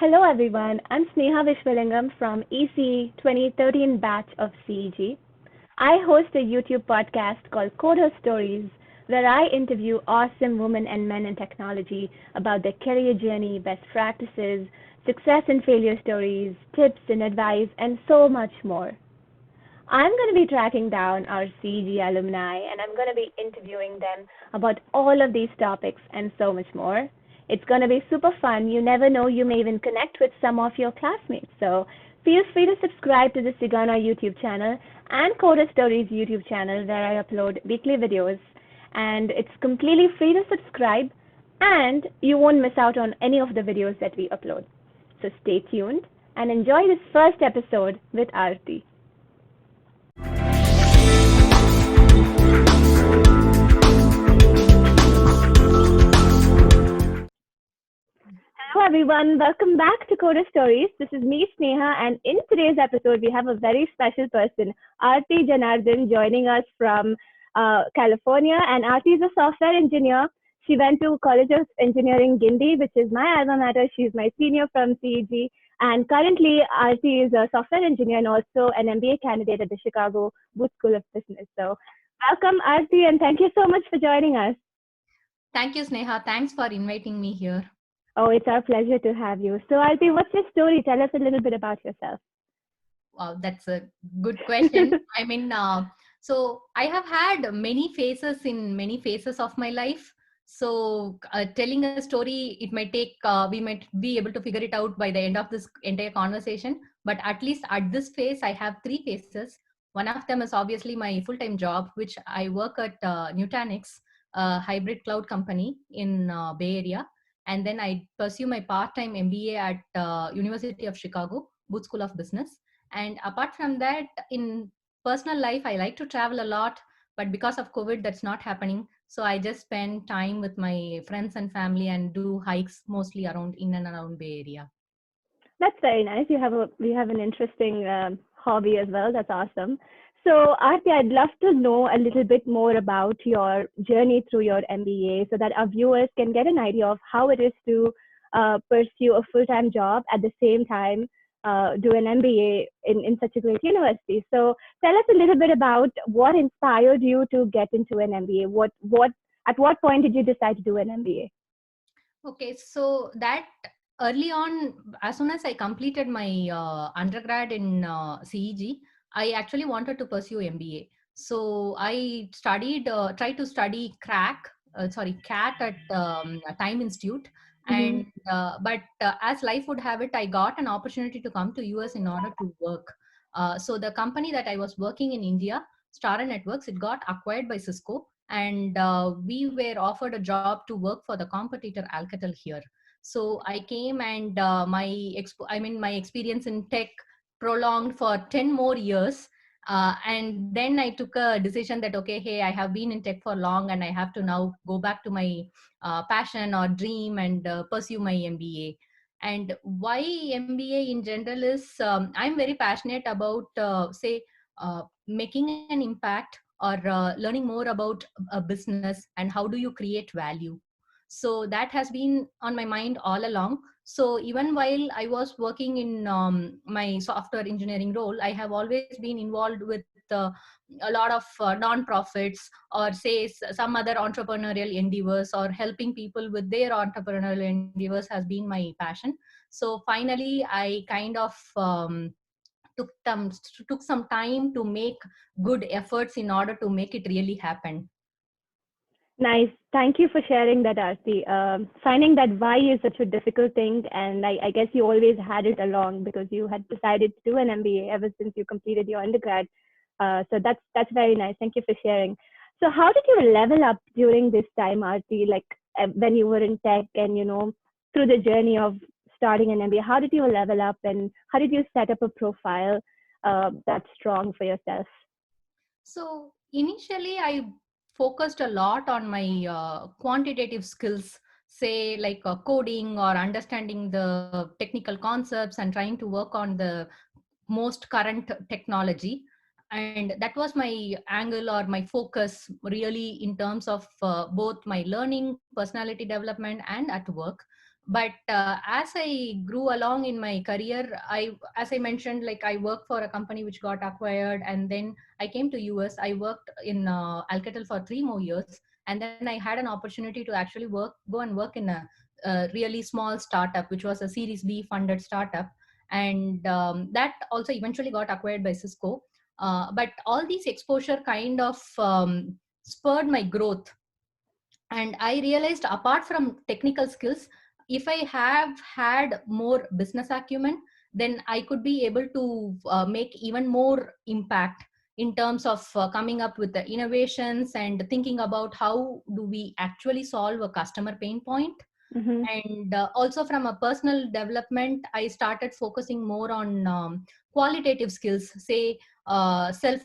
Hello everyone, I'm Sneha Vishwalingam from ECE 2013 batch of CEG. I host a YouTube podcast called Coder Stories where I interview awesome women and men in technology about their career journey, best practices, success and failure stories, tips and advice, and so much more. I'm going to be tracking down our CG alumni and I'm going to be interviewing them about all of these topics and so much more. It's going to be super fun. You never know, you may even connect with some of your classmates. So feel free to subscribe to the Sigana YouTube channel and Coda Stories YouTube channel where I upload weekly videos. And it's completely free to subscribe and you won't miss out on any of the videos that we upload. So stay tuned and enjoy this first episode with Aarti. Hello everyone, welcome back to Coda Stories. This is me, Sneha, and in today's episode, we have a very special person, Aarti Janardhan, joining us from California. And Aarti is a software engineer. She went to College of Engineering Guindy, which is my alma mater. She's my senior from CEG. And currently, Aarti is a software engineer and also an MBA candidate at the Chicago Booth School of Business. So, welcome, Aarti, and thank you so much for joining us. Thank you, Sneha. Thanks for inviting me here. Oh, it's our pleasure to have you. So, Aarti, what's your story? Tell us a little bit about yourself. Wow, that's a good question. So I have had many phases of my life. So telling a story, it might take, we might be able to figure it out by the end of this entire conversation. But at least at this phase, I have three phases. One of them is obviously my full-time job, which I work at Nutanix, a hybrid cloud company in Bay Area. And then I pursue my part-time MBA at University of Chicago, Booth School of Business. And apart from that, in personal life, I like to travel a lot, but because of COVID, that's not happening. So I just spend time with my friends and family and do hikes mostly around in and around Bay Area. That's very nice. We have an interesting hobby as well. That's awesome. So, Aarti, I'd love to know a little bit more about your journey through your MBA, so that our viewers can get an idea of how it is to pursue a full-time job at the same time do an MBA in such a great university. So, tell us a little bit about what inspired you to get into an MBA. What at what point did you decide to do an MBA? Okay, so that early on, as soon as I completed my undergrad in CEG, I actually wanted to pursue MBA. So I tried to study CAT at Time Institute. Mm-hmm. And but as life would have it, I got an opportunity to come to US in order to work. So the company that I was working in India, Star Networks, it got acquired by Cisco, and we were offered a job to work for the competitor Alcatel here. So I came, and my experience in tech prolonged for 10 more years. And then I took a decision that, okay, hey, I have been in tech for long and I have to now go back to my passion or dream and pursue my MBA. And why MBA in general is, I'm very passionate about, making an impact, or learning more about a business and how do you create value. So that has been on my mind all along. So even while I was working in my software engineering role, I have always been involved with a lot of non-profits, or say some other entrepreneurial endeavors, or helping people with their entrepreneurial endeavors has been my passion. So finally I kind of took some took some time to make good efforts in order to make it really happen. Nice. Thank you for sharing that, Aarti. Finding that why is such a difficult thing, and I guess you always had it along because you had decided to do an MBA ever since you completed your undergrad. So that's very nice. Thank you for sharing. So, how did you level up during this time, Aarti? Like when you were in tech, and through the journey of starting an MBA, how did you level up, and how did you set up a profile that's strong for yourself? So initially, I focused a lot on my quantitative skills, say like coding or understanding the technical concepts and trying to work on the most current technology. And that was my angle or my focus really, in terms of both my learning, personality development, and at work. But as I grew along in my career, as I mentioned, like I worked for a company which got acquired, and then I came to US. I worked in Alcatel for 3 more years, and then I had an opportunity to actually go and work in a really small startup, which was a Series B funded startup, and that also eventually got acquired by Cisco. But all these exposure kind of spurred my growth, and I realized apart from technical skills, if I have had more business acumen, then I could be able to make even more impact in terms of coming up with the innovations and thinking about how do we actually solve a customer pain point. Mm-hmm. And also from a personal development, I started focusing more on qualitative skills, say self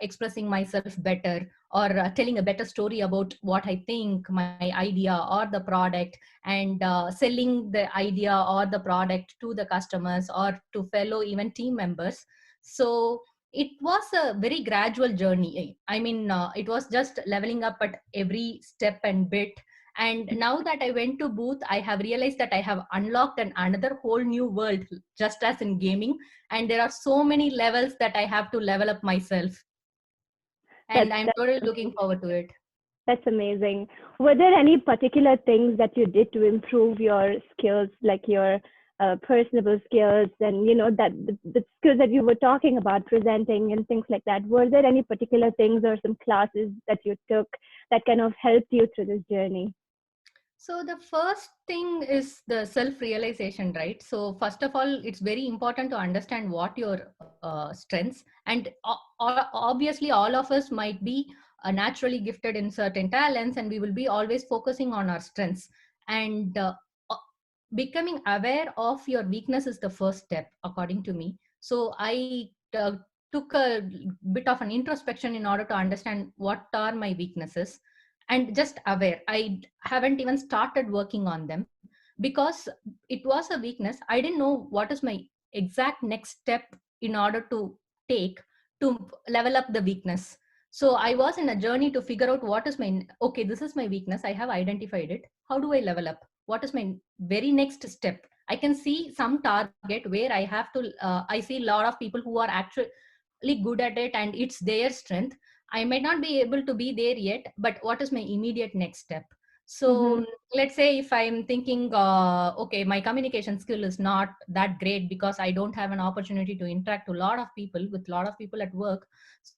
expressing myself better, or telling a better story about what I think, my idea or the product, and selling the idea or the product to the customers or to fellow even team members. So it was a very gradual journey. I mean, it was just leveling up at every step and bit. And now that I went to Booth, I have realized that I have unlocked another whole new world, just as in gaming. And there are so many levels that I have to level up myself. And I'm That's totally looking amazing. forward to it. That's amazing. Were there any particular things that you did to improve your skills, like your personable skills, and that the skills that you were talking about, presenting and things like that? Were there any particular things or some classes that you took that kind of helped you through this journey? So the first thing is the self realization, right? So first of all, it's very important to understand what your strengths, and obviously all of us might be naturally gifted in certain talents, and we will be always focusing on our strengths. And uh, becoming aware of your weakness is the first step, according to me. So I took a bit of an introspection in order to understand what are my weaknesses, and just aware. I haven't even started working on them because it was a weakness. I didn't know what is my exact next step in order to take to level up the weakness. So I was in a journey to figure out what is my, okay, this is my weakness, I have identified it, how do I level up, what is my very next step. I can see some target where I have to I see a lot of people who are actually good at it and it's their strength. I might not be able to be there yet, but what is my immediate next step? Mm-hmm. So let's say if I'm thinking, okay, my communication skill is not that great because I don't have an opportunity to interact with a lot of people, at work.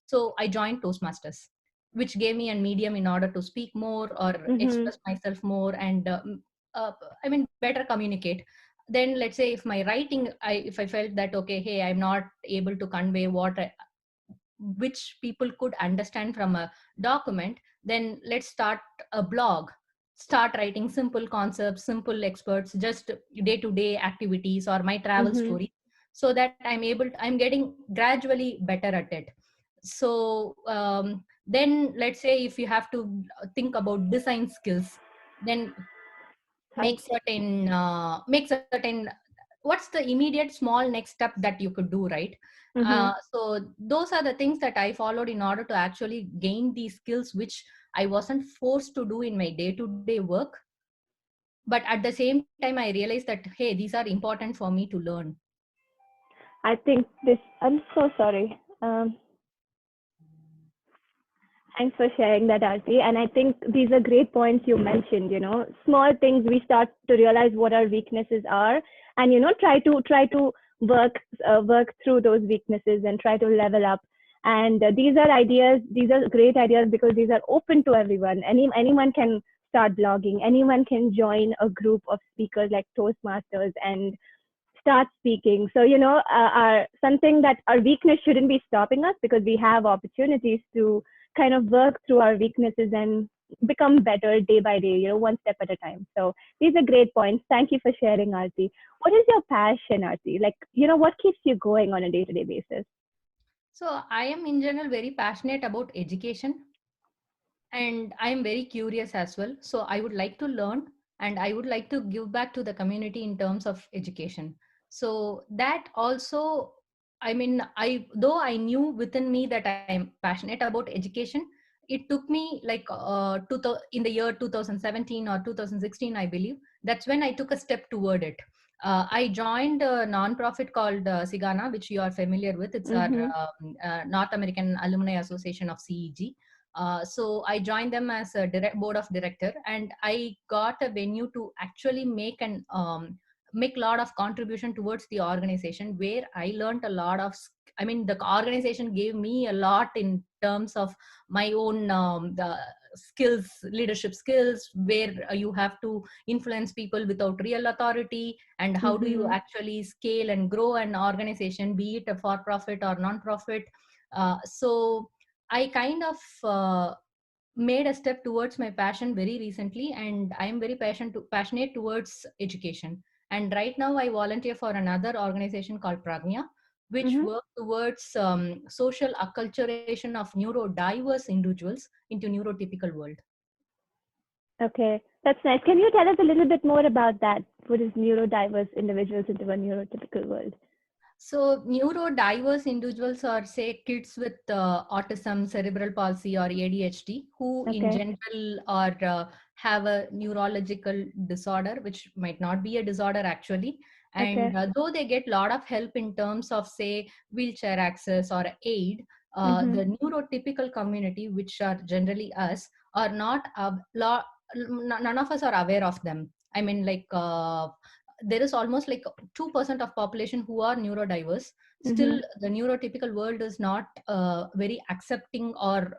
So I joined Toastmasters, which gave me a medium in order to speak more or Mm-hmm. express myself more, and uh, I mean, better communicate. Then let's say if my writing, if I felt that, okay, hey, I'm not able to convey which people could understand from a document, then let's start a blog, start writing simple concepts, simple experts, just day to day activities or my travel Mm-hmm. story, so that I'm getting gradually better at it. So then let's say if you have to think about design skills, then make certain, what's the immediate small next step that you could do, right? Mm-hmm. So those are the things that I followed in order to actually gain these skills, which I wasn't forced to do in my day to day work, but at the same time I realized that, hey, these are important for me to learn. I think this. I'm so sorry. Thanks for sharing that, Arti. And I think these are great points you mentioned. Small things we start to realize what our weaknesses are, and try to work through those weaknesses and try to level up. And these are ideas. These are great ideas because these are open to everyone. Anyone can start blogging. Anyone can join a group of speakers like Toastmasters and start speaking. So, our something that our weakness shouldn't be stopping us because we have opportunities to kind of work through our weaknesses and become better day by day, one step at a time. So these are great points. Thank you for sharing, Arti. What is your passion, Arti? Like, what keeps you going on a day-to-day basis? So I am in general very passionate about education, and I am very curious as well, so I would like to learn, and I would like to give back to the community in terms of education. So that also, I mean, I though I knew within me that I am passionate about education, it took me like in the year 2017 or 2016, I believe, that's when I took a step toward it. I joined a non-profit called Sigana, which you are familiar with. It's our Mm-hmm. North American Alumni Association of CEG. So I joined them as a board of director, and I got a venue to actually make a lot of contribution towards the organization, where I learned a lot of. I mean, the organization gave me a lot in terms of my own the skills, leadership skills, where you have to influence people without real authority, and how do you Mm-hmm. actually scale and grow an organization, be it a for profit or non profit. So I kind of made a step towards my passion very recently, and I am very passionate towards education. And right now I volunteer for another organization called Pragnya, which Mm-hmm. work towards social acculturation of neurodiverse individuals into neurotypical world. Okay, that's nice. Can you tell us a little bit more about that? What is neurodiverse individuals into a neurotypical world? So, neurodiverse individuals are, say, kids with autism, cerebral palsy, or ADHD, who in Okay. general are have a neurological disorder, which might not be a disorder actually. Okay. And though they get a lot of help in terms of, say, wheelchair access or aid, Mm-hmm. the neurotypical community, which are generally us, are not none of us are aware of them. I mean, like. There is almost like 2% of population who are neurodiverse. Mm-hmm. Still the neurotypical world is not very accepting, or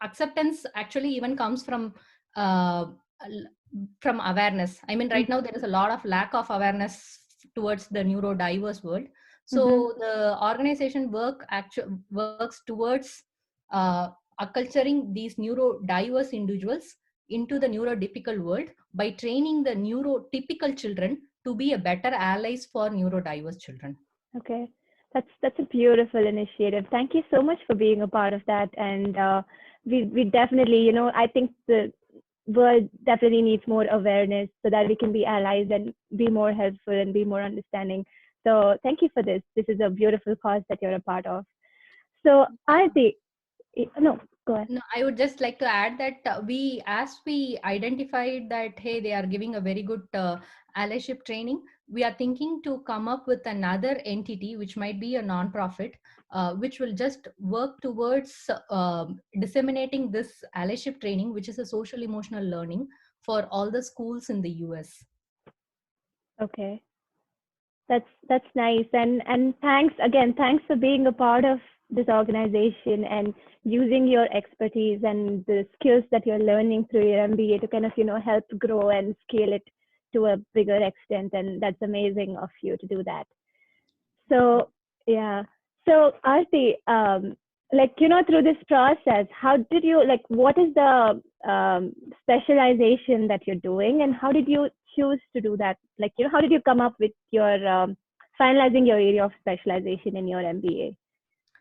acceptance actually even comes uh, from awareness. I mean, right now there is a lot of lack of awareness towards the neurodiverse world. So Mm-hmm. the organization works towards uh, acculturing these neurodiverse individuals into the neurotypical world by training the neurotypical children to be a better allies for neurodiverse children. Okay, that's a beautiful initiative. Thank you so much for being a part of that. And we definitely, I think the world definitely needs more awareness so that we can be allies and be more helpful and be more understanding. So thank you for this. This is a beautiful cause that you're a part of. So Aarti, no, go ahead. No, I would just like to add that as we identified that, hey, they are giving a very good allyship training, we are thinking to come up with another entity, which might be a non-profit, which will just work towards disseminating this allyship training, which is a social emotional learning for all the schools in the US. Okay. That's nice. And thanks again. Thanks for being a part of this organization and using your expertise and the skills that you're learning through your MBA to kind of, help grow and scale it to a bigger extent. And that's amazing of you to do that. So yeah. So Aarti, like, through this process, how did you, like, what is the specialization that you're doing, and how did you choose to do that? Like, how did you come up with your finalizing your area of specialization in your MBA?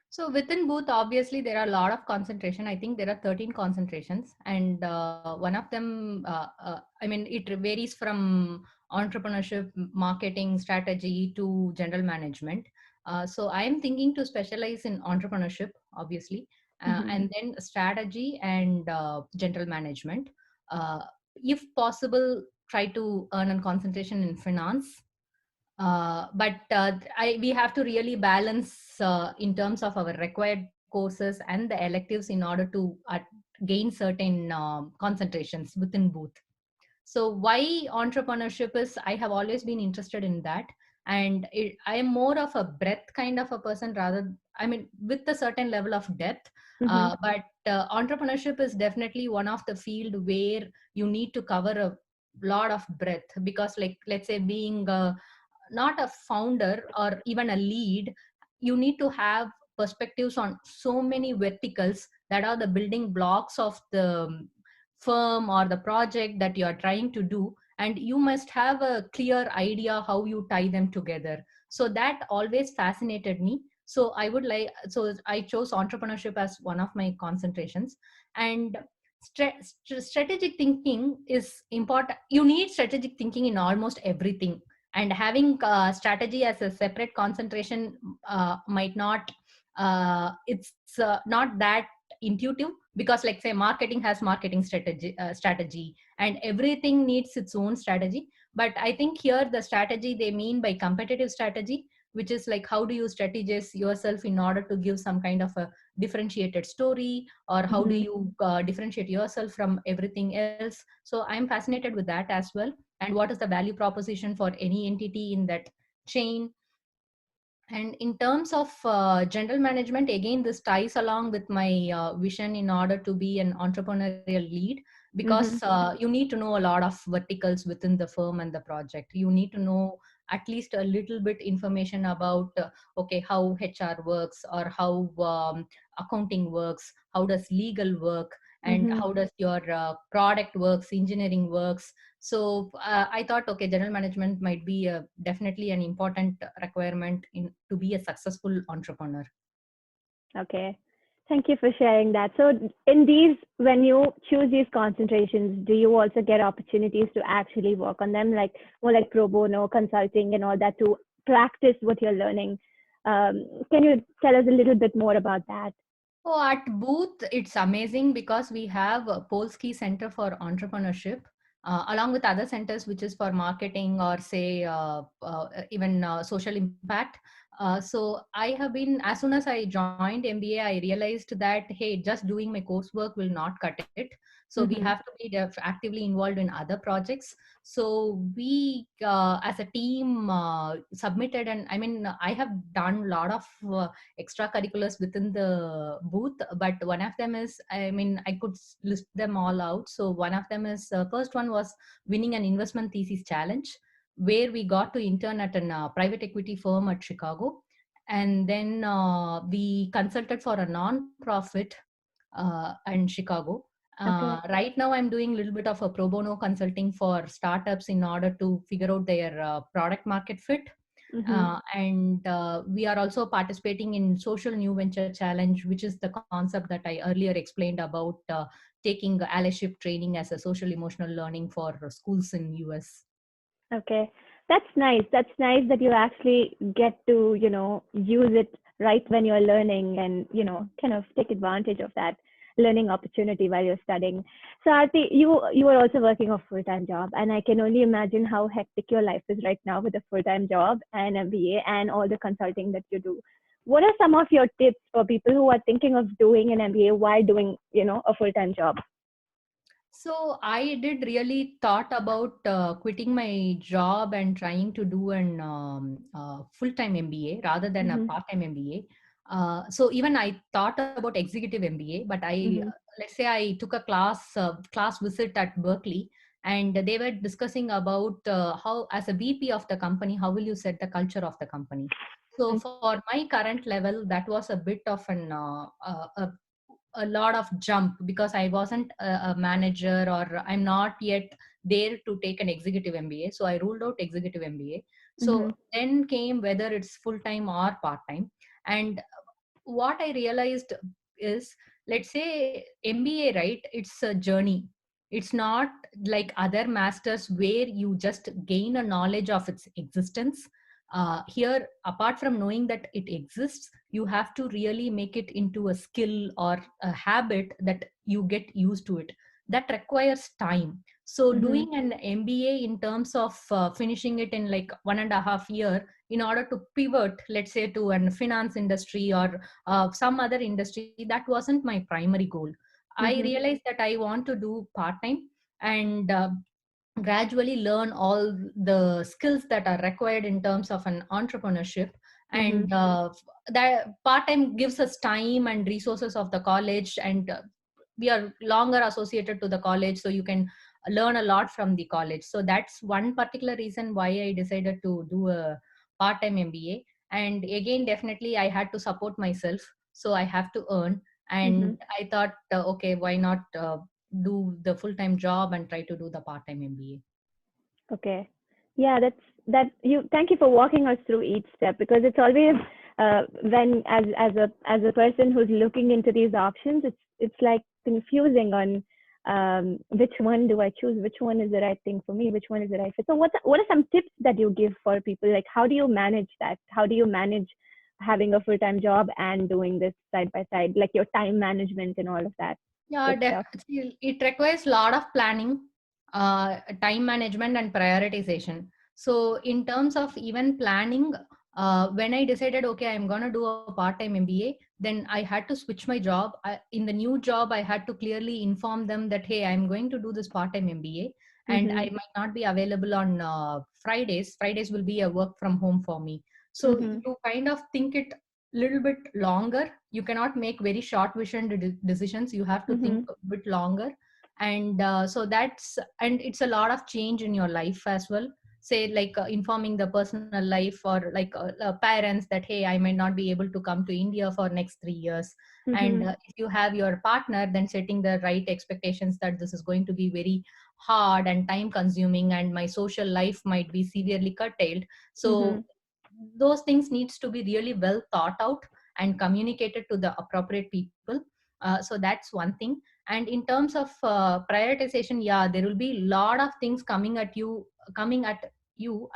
So within Booth, obviously there are a lot of concentration. I think there are 13 concentrations, and one of them, I mean, it varies from entrepreneurship, marketing, strategy to general management. So I am thinking to specialize in entrepreneurship, obviously, Mm-hmm. and then strategy and general management. Uh, if possible, try to earn a concentration in finance, but we have to really balance in terms of our required courses and the electives in order to gain certain concentrations within Booth. So why entrepreneurship is, I have always been interested in that, and I am more of a breadth kind of a person, rather, I mean, with a certain level of depth. Mm-hmm. But entrepreneurship is definitely one of the field where you need to cover a lot of breadth, because, like, let's say, being not a founder or even a lead, you need to have perspectives on so many verticals that are the building blocks of the firm or the project that you are trying to do, and you must have a clear idea how you tie them together. So that always fascinated me. So I chose entrepreneurship as one of my concentrations. And strategic thinking is important. You need strategic thinking in almost everything, and having strategy as a separate concentration might not it's not that intuitive, because, like, say, marketing has marketing strategy, and everything needs its own strategy. But I think here the strategy they mean by competitive strategy, which is like how do you strategize yourself in order to give some kind of a differentiated story, or how do Mm-hmm. you differentiate yourself from everything else. So I'm fascinated with that as well, and what is the value proposition for any entity in that chain. And in terms of general management, again, this ties along with my vision in order to be an entrepreneurial lead, because Mm-hmm. you need to know a lot of verticals within the firm and the project. You need to know at least a little bit information about, okay, how HR works, or how accounting works, how does legal work, and Mm-hmm. how does your product works, engineering works. So I thought, okay, general management might be definitely an important requirement in to be a successful entrepreneur. Okay. Thank you for sharing that. So, in these, when you choose these concentrations, do you also get opportunities to actually work on them, like more like pro bono consulting and all that, to practice what you're learning? Can you tell us a little bit more about that? Oh, at Booth, it's amazing because we have a Polsky Center for Entrepreneurship, along with other centers, which is for marketing or say even social impact. So I have been, as soon as I joined MBA, I realized that, hey, just doing my coursework will not cut it. So we have Mm-hmm. to be actively involved in other projects. So we, as a team, submitted, and I mean, I have done a lot of extracurriculars within the booth, but one of them is, I mean, I could list them all out. So one of them is, first one was winning an investment thesis challenge, where we got to intern at a private equity firm at Chicago. And then we consulted for a non-profit in Chicago. Okay. Right now, I'm doing a little bit of a pro bono consulting for startups in order to figure out their product market fit. Mm-hmm. And we are also participating in social new venture challenge, which is the concept that I earlier explained about taking allyship training as a social emotional learning for schools in US. Okay. That's nice. That's nice that you actually get to, use it right when you're learning and, kind of take advantage of that learning opportunity while you're studying. So Aarti, you are also working a full-time job, and I can only imagine how hectic your life is right now with a full-time job and MBA and all the consulting that you do. What are some of your tips for people who are thinking of doing an MBA while doing, a full-time job? So I did really thought about quitting my job and trying to do an full-time MBA rather than a Mm-hmm. part-time MBA. So even I thought about executive MBA, but Mm-hmm. let's say I took a class visit at Berkeley, and they were discussing about how, as a VP of the company, how will you set the culture of the company. So for my current level, that was a bit of a lot of jump, because I wasn't a manager, or I'm not yet there to take an executive MBA. So I ruled out executive MBA. Mm-hmm. So then came whether it's full time or part time. And what I realized is, let's say MBA, right? It's a journey. It's not like other masters where you just gain a knowledge of its existence. Here, apart from knowing that it exists, you have to really make it into a skill or a habit that you get used to it. That requires time. So Mm-hmm. doing an MBA in terms of finishing it in like 1.5 year, in order to pivot, let's say, to an finance industry or some other industry, that wasn't my primary goal. I Mm-hmm. realized that I want to do part time, and gradually learn all the skills that are required in terms of an entrepreneurship. Mm-hmm. And that part time gives us time and resources of the college, and we are longer associated to the college, so you can learn a lot from the college. So that's one particular reason why I decided to do a part time MBA. And again, definitely I had to support myself, so I have to earn. Mm-hmm. And I thought, okay, why not do the full time job and try to do the part time MBA. Okay. Yeah, that you thank you for walking us through each step, because it's always when as a person who's looking into these options, it's like confusing on which one do I choose, which one is the right thing for me, which one is the right fit. So what are some tips that you give for people? Like, how do you manage that? How do you manage having a full-time job and doing this side by side, like your time management and all of that Yeah, good stuff? it requires a lot of planning. time management and prioritization. So in terms of even planning, when I decided, okay, I'm going to do a part-time MBA, then I had to switch my job. In the new job, I had to clearly inform them that, hey, I'm going to do this part-time MBA and Mm-hmm. I might not be available on Fridays. Fridays will be a work from home for me. So Mm-hmm. you kind of think it little bit longer. You cannot make very short vision decisions. You have to think Mm-hmm. a bit longer. And so that's, and it's a lot of change in your life as well. Say like informing the personal life, or like parents that, hey, I might not be able to come to India for next 3 years. And Mm-hmm. if you have your partner, then setting the right expectations that this is going to be very hard and time consuming, and my social life might be severely curtailed. Mm-hmm. So those things needs to be really well thought out and communicated to the appropriate people. So that's one thing. And in terms of prioritization, yeah, there will be a lot of things coming at you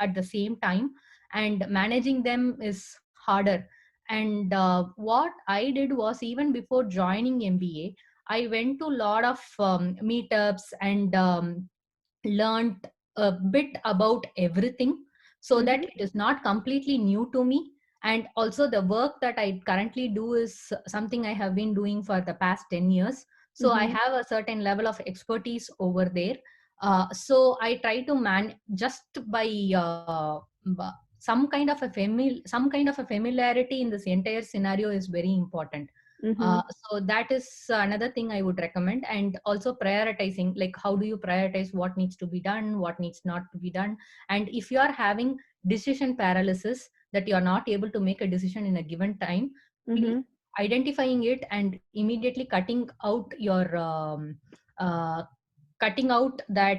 at the same time, and managing them is harder. And what I did was, even before joining MBA, I went to a lot of meetups and learned a bit about everything, so that Mm-hmm. it is not completely new to me. And also the work that I currently do is something I have been doing for the past 10 years. So I Mm-hmm. have a certain level of expertise over there. So I try to just by some kind of a familiarity in this entire scenario is very important. Mm-hmm. So that is another thing I would recommend. And also prioritizing, like how do you prioritize what needs to be done, what needs not to be done. And if you are having decision paralysis, that you are not able to make a decision in a given time, Mm-hmm. identifying it and immediately uh, cutting out that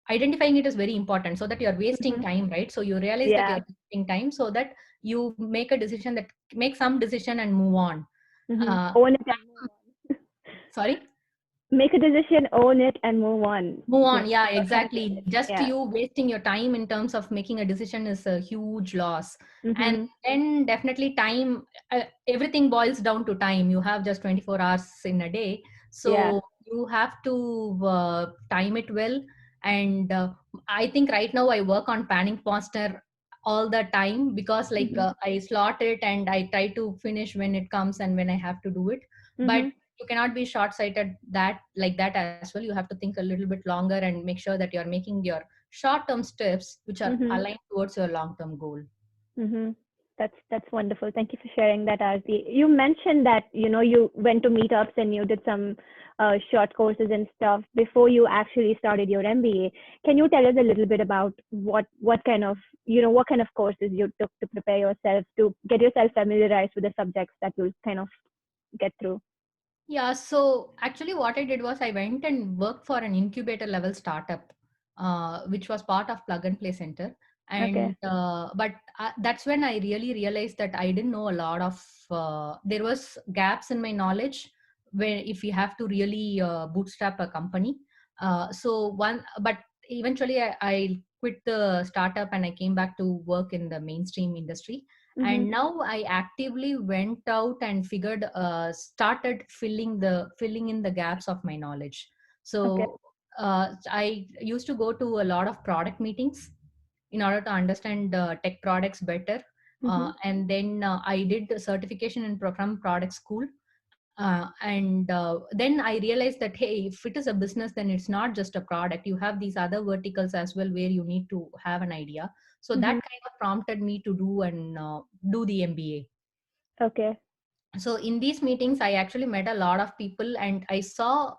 identifying it is very important, so that you are wasting Mm-hmm. time, right? So you realize that you Yeah. are wasting time, so that you make a decision, that make some decision and move on. Mm-hmm. uh, Own it and move on. Sorry. Make a decision, own it, and move on. Move on, Like, yeah, kind of exactly. like, Just yeah. you wasting your time in terms of making a decision is a huge loss. And Mm-hmm. then definitely time, everything boils down to time. You have just 24 hours in a day, Yeah. so you have to time it well. And I think right now I work on Panic Monster all the time, because like Mm-hmm. I slot it and I try to finish when it comes and when I have to do it. But Mm-hmm. you cannot be short sighted that like that as well. You have to think a little bit longer and make sure that you're making your short term steps which are Mm-hmm. aligned towards your long term goal. Mm-hmm. That's wonderful. Thank you for sharing that, Arti. You mentioned that you went to meetups and you did some short courses and stuff before you actually started your MBA. Can you tell us a little bit about what kind of what kind of courses you took to prepare yourself to get yourself familiarized with the subjects that you'll kind of get through? Yeah, so actually what I did was I went and worked for an incubator level startup, which was part of Plug and Play Center. Okay. And but that's when I really realized that I didn't know a lot of there was gaps in my knowledge, where if you have to really bootstrap a company. So one but eventually I quit the startup and I came back to work in the mainstream industry. Mm-hmm. And now I actively went out and started filling in the gaps of my knowledge. Okay. So I used to go to a lot of product meetings in order to understand tech products better. Mm-hmm. And then I did the certification in from product school. And then I realized that, hey, if it is a business, then it's not just a product. You have these other verticals as well where you need to have an idea. So Mm-hmm. that kind of prompted me to do the MBA. Okay. So in these meetings I actually met a lot of people, and I saw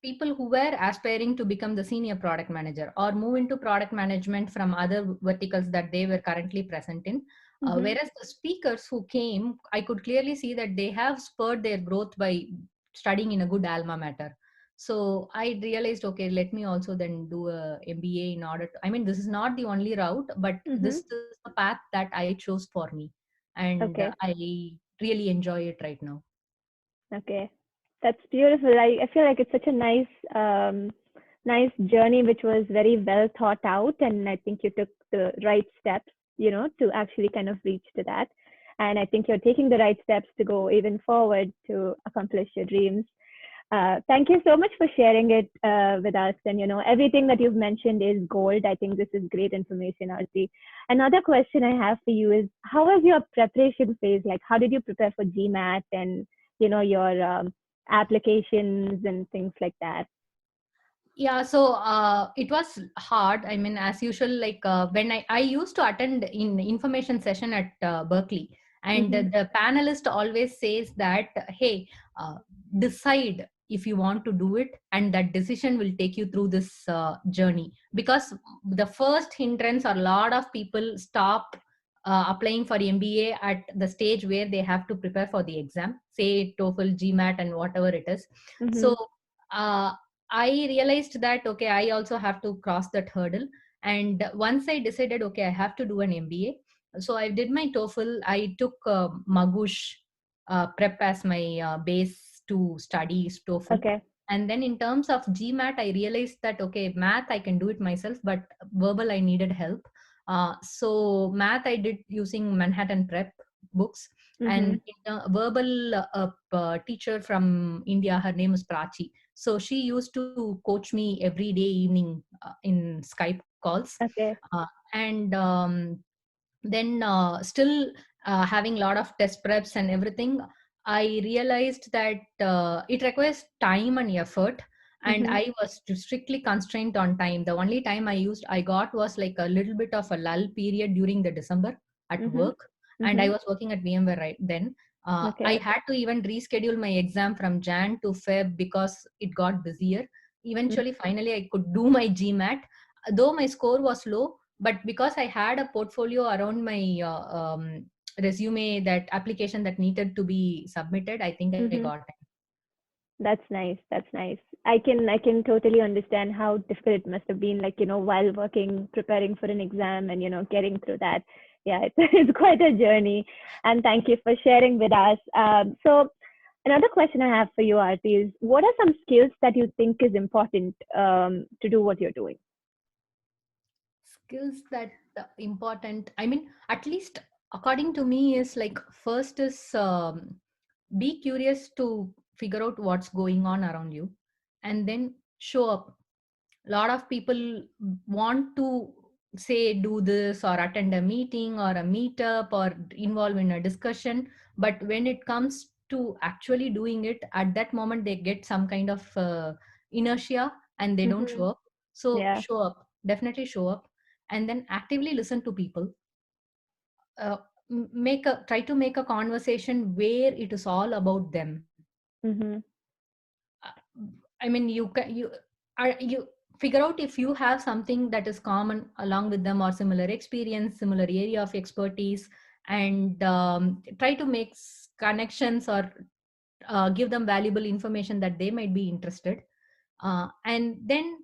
people who were aspiring to become the senior product manager or move into product management from other verticals that they were currently present in. Mm-hmm. Whereas the speakers who came, I could clearly see that they have spurred their growth by studying in a good alma mater. So I realized, okay, let me also then do a MBA in order to, I mean, this is not the only route, but Mm-hmm. this is the path that I chose for me. And Okay. I really enjoy it right now. Okay. That's beautiful. I feel like it's such a nice journey which was very well thought out, and I think you took the right steps, to actually kind of reach to that. And I think you're taking the right steps to go even forward to accomplish your dreams. Thank you so much for sharing it with us. And, everything that you've mentioned is gold. I think this is great information, Arti. Another question I have for you is, how was your preparation phase? Like, how did you prepare for GMAT and, your applications and things like that? Yeah, so it was hard. I mean, as usual, like when I used to attend in information session at Berkeley, and Mm-hmm. the panelist always says that, hey, decide if you want to do it, and that decision will take you through this journey. Because the first hindrance, or a lot of people stop applying for MBA at the stage where they have to prepare for the exam, say TOEFL, GMAT, and whatever it is. Mm-hmm. So. Uh, I realized that okay, I also have to cross that hurdle. And once I decided, okay, I have to do an MBA, so I did my TOEFL. I took Magush prep as my base to study TOEFL. Okay. And then in terms of GMAT, I realized that okay, math I can do it myself, but verbal I needed help. So math I did using Manhattan Prep books, Mm-hmm. and verbal teacher from India. Her name is Prachi, so she used to coach me every day evening in Skype calls. Okay. And then still having a lot of test preps and everything, I realized that it requires time and effort, and Mm-hmm. I was strictly constrained on time. The only time I got was like a little bit of a lull period during the December at Mm-hmm. work, and I Mm-hmm. was working at VMware right then. I Okay. had to even reschedule my exam from Jan to Feb because it got busier. Mm-hmm. Eventually, finally, I could do my GMAT, though my score was low, but because I had a portfolio around my resume, that application that needed to be submitted, I think I got Mm-hmm. it. That's nice. That's nice. I can totally understand how difficult it must have been, like, while working, preparing for an exam and, getting through that. Yeah, it's, it's quite a journey. And thank you for sharing with us. So another question I have for you, Aarti, is what are some skills that you think is important to do what you're doing? Skills that important, I mean, at least according to me, is like, first is be curious to figure out what's going on around you, and then show up. A lot of people want to say do this or attend a meeting or a meetup or involve in a discussion, but when it comes to actually doing it, at that moment they get some kind of inertia and they don't Mm-hmm. show up. So Yeah. show up, definitely show up, and then actively listen to people. uh, make a try to make a conversation where it is all about them. Mm-hmm. I mean, you figure out if you have something that is common along with them, or similar experience, similar area of expertise, and try to make connections, or give them valuable information that they might be interested, and then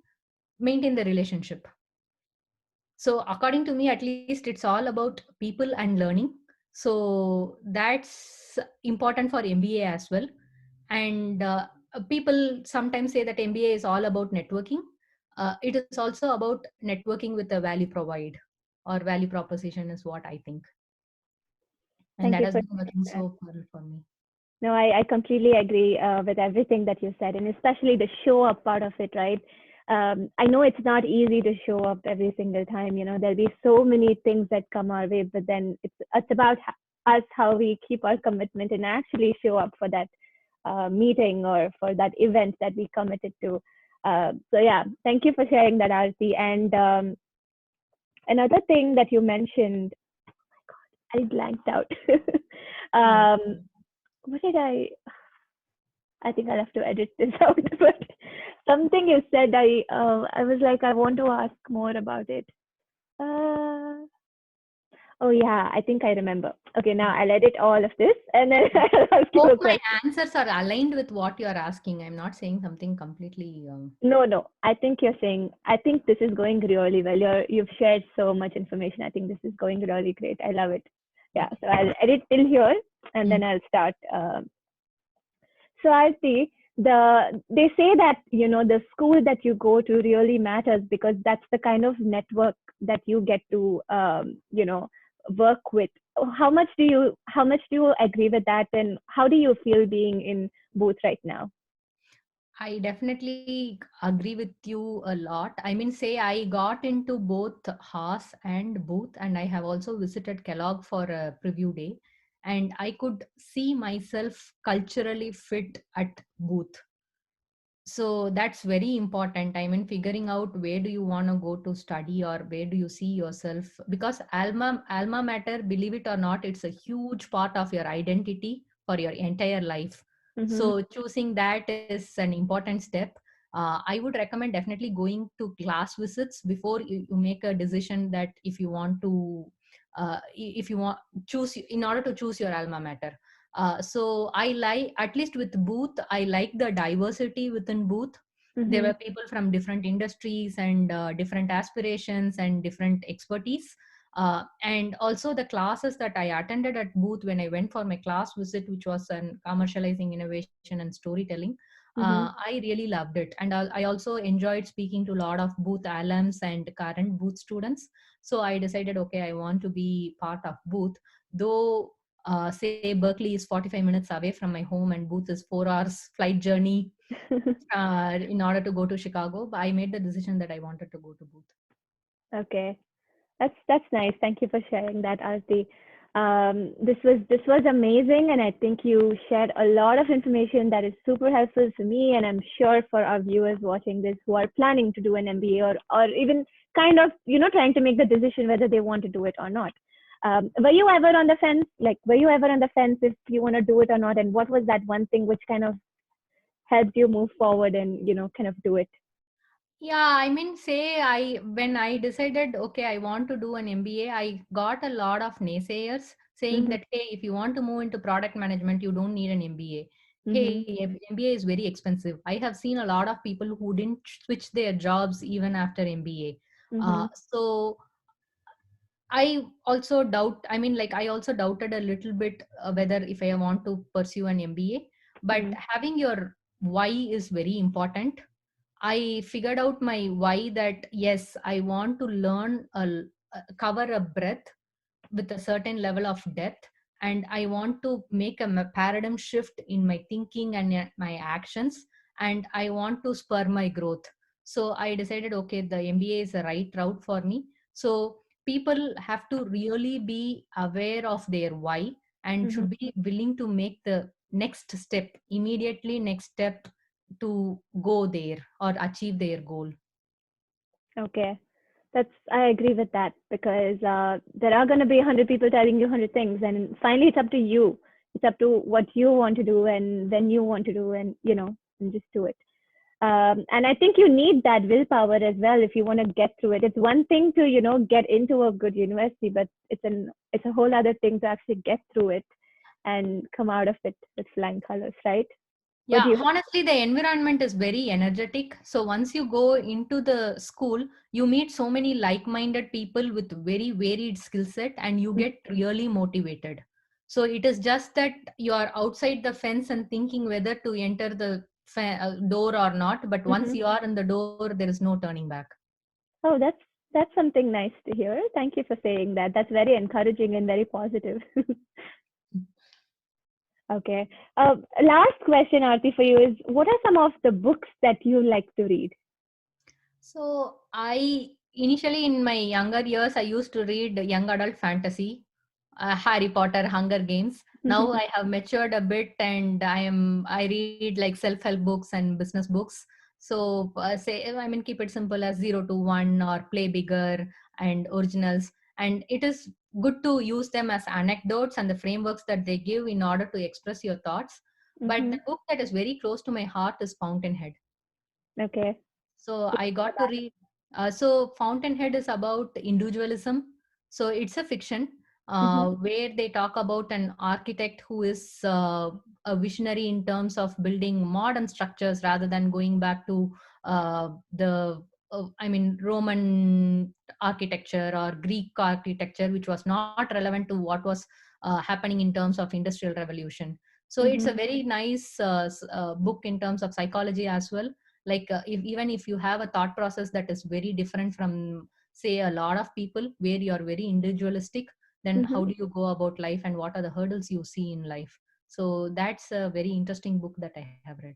maintain the relationship. So according to me, at least, it's all about people and learning. So that's important for MBA as well. And people sometimes say that MBA is all about networking. It is also about networking with a value provide, or value proposition, is what I think. And Thank that you has for been working sharing that. so well for me. No, I completely agree with everything that you said, and especially the show up part of it, right? I know it's not easy to show up every single time. There'll be so many things that come our way, but then it's about us, how we keep our commitment and actually show up for that meeting or for that event that we committed to. So yeah, thank you for sharing that, Arti. And another thing that you mentioned, I blanked out. No. um, what did I think I'll have to edit this out. But something you said, I was like, I want to ask more about it. Uh, oh yeah, I think I remember. Okay, now I'll edit all of this and then I'll ask you Hope a my question. answers are aligned with what you are asking. I'm not saying something completely. No, no, I think you're saying. I think this is going really well. You've shared so much information. I think this is going really great. I love it. Yeah, so Okay. I'll edit till here and then Mm. I'll start. So I see they say that the school that you go to really matters because that's the kind of network that you get to work with. How much do you agree with that, and how do you feel being in Booth right now? I definitely agree with you a lot. I mean, say I got into both Haas and Booth, and I have also visited Kellogg for a preview day, and I could see myself culturally fit at Booth. So that's very important. I mean, figuring out where do you want to go to study or where do you see yourself, because alma mater, believe it or not, it's a huge part of your identity for your entire life. Mm-hmm. So choosing that is an important step. I would recommend definitely going to class visits before you make a decision that if you want to if you want choose in order to choose your alma mater. So I like, at least with Booth, I like the diversity within Booth. There Mm-hmm. were people from different industries and different aspirations and different expertise. And also the classes that I attended at Booth when I went for my class visit, which was on commercializing innovation and storytelling, Mm-hmm. I really loved it. And I also enjoyed speaking to a lot of Booth alums and current Booth students. So I decided, okay, I want to be part of Booth. Though say Berkeley is 45 minutes away from my home and Booth is 4 hours flight journey in order to go to Chicago. But I made the decision that I wanted to go to Booth. Okay. That's nice. Thank you for sharing that, Arti. This was amazing, and I think you shared a lot of information that is super helpful for me, and I'm sure for our viewers watching this who are planning to do an MBA, or even kind of trying to make the decision whether they want to do it or not. Were you ever on the fence? Like, were you ever on the fence if you want to do it or not? And what was that one thing which kind of helped you move forward and kind of do it? Yeah, I mean, say I when I decided, okay, I want to do an MBA, I got a lot of naysayers saying Mhm. that, hey, if you want to move into product management, you don't need an MBA. Mhm. Hey, MBA is very expensive. I have seen a lot of people who didn't switch their jobs even after MBA. Mhm. So I also doubt, I mean, like, I also doubted a little bit whether if I want to pursue an MBA, but Mhm. having your why is very important. I figured out my why, that yes, I want to learn cover a breadth with a certain level of depth, and I want to make a paradigm shift in my thinking and my actions, and I want to spur my growth. So I decided, okay, the MBA is the right route for me. So people have to really be aware of their why and Mhm. should be willing to make the next step, immediately next step, to go there or achieve their goal. Okay. I agree with that because there are going to be 100 people telling you 100 things, and finally it's up to you. It's up to what you want to do and when you want to do, and and just do it. And I think you need that willpower as well if you want to get through it. It's one thing to get into a good university, but it's a whole other thing to actually get through it and come out of it with flying colors, right? What do Yeah, you? honestly, the environment is very energetic. So once you go into the school, you meet so many like-minded people with very varied skill set, and you get really motivated. So it is just that you are outside the fence and thinking whether to enter the door or not. But once Mm-hmm. you are in the door, there is no turning back. Oh, that's something nice to hear. Thank you for saying that. That's very encouraging and very positive. Okay. Last question, Aarti, for you is: what are some of the books that you like to read? So I initially in my younger years I used to read young adult fantasy, Harry Potter, Hunger Games. Now I have matured a bit and I read like self-help books and business books. So say, I mean, keep it simple as 0 to 1 or Play Bigger and originals. And it is good to use them as anecdotes and the frameworks that they give in order to express your thoughts. But Mm-hmm. the book that is very close to my heart is Fountainhead. Okay. So I got to read. So Fountainhead is about individualism. So it's a fiction Mm-hmm. where they talk about an architect who is a visionary in terms of building modern structures rather than going back to I mean, Roman architecture or Greek architecture, which was not relevant to what was happening in terms of industrial revolution. So it's Mm-hmm. a very nice book in terms of psychology as well. Like if, even if you have a thought process that is very different from say a lot of people where you are very individualistic, then Mm-hmm. how do you go about life and what are the hurdles you see in life? So that's a very interesting book that I have read.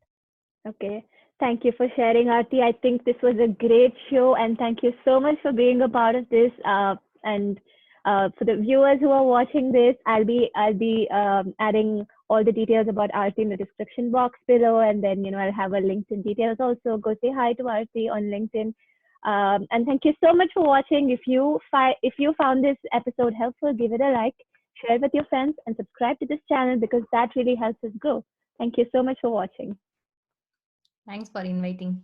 Okay. Thank you for sharing, Aarti. I think this was a great show, and thank you so much for being a part of this. And for the viewers who are watching this, I'll be adding all the details about Aarti in the description box below, and then I'll have a LinkedIn details also. Go say hi to Aarti on LinkedIn. And thank you so much for watching. If you found this episode helpful, give it a like, share it with your friends, and subscribe to this channel because that really helps us grow. Thank you so much for watching. Thanks for inviting.